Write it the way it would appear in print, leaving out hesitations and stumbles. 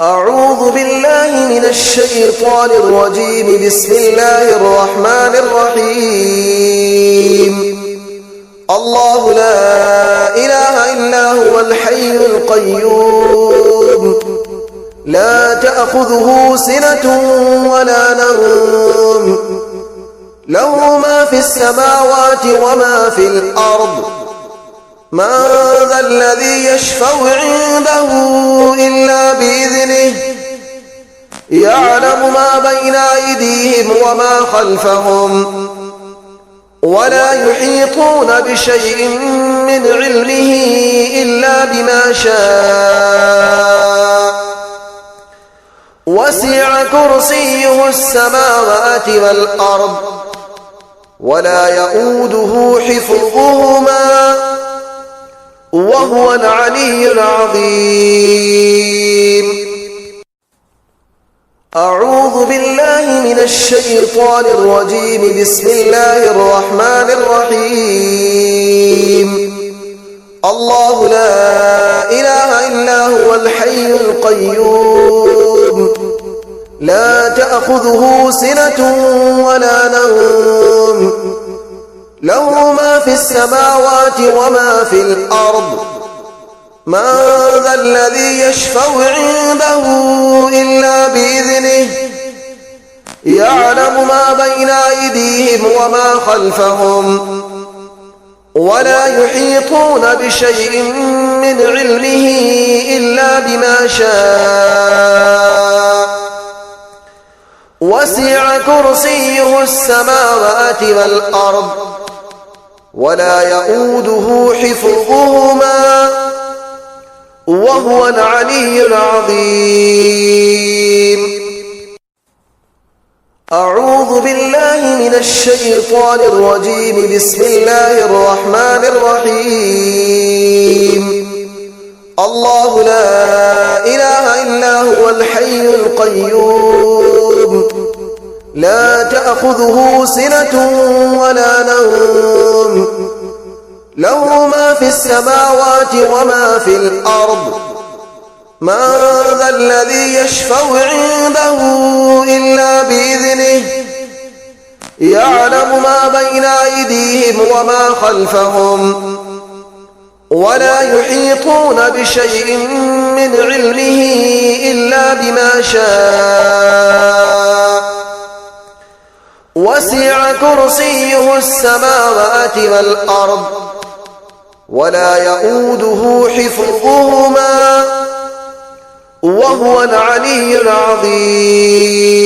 أعوذ بالله من الشيطان الرجيم. بسم الله الرحمن الرحيم. الله لا إله إلا هو الحي القيوم، لا تأخذه سنة ولا نوم، له ما في السماوات وما في الأرض. من ذا الذي يشفع عنده إلا بإذنه، يعلم ما بين أيديهم وما خلفهم، ولا يحيطون بشيء من علمه إلا بما شاء. وسع كرسيه السماوات والأرض، ولا يؤوده حفظهما، وهو العلي العظيم. أعوذ بالله من الشيطان الرجيم. بسم الله الرحمن الرحيم. الله لا إله إلا هو الحي القيوم، لا تأخذه سنة ولا نوم، له ما في السماوات وما في الأرض. من ذا الذي يشفع عنده إلا بإذنه، يعلم ما بين أيديهم وما خلفهم، ولا يحيطون بشيء من علمه إلا بما شاء. وسع كرسيه السماوات والأرض، ولا يؤوده حفظهما، وهو العلي العظيم. أعوذ بالله من الشيطان الرجيم. بسم الله الرحمن الرحيم. الله لا إله إلا هو الحي القيوم، لا تأخذه سنة ولا نوم، له ما في السماوات وما في الأرض. من ذا الذي يشفع عنده إلا بإذنه، يعلم ما بين أيديهم وما خلفهم، ولا يحيطون بشيء من علمه إلا بما شاء. وسع كرسيه السماوات والأرض، ولا يؤوده حفظهما، وهو العلي العظيم.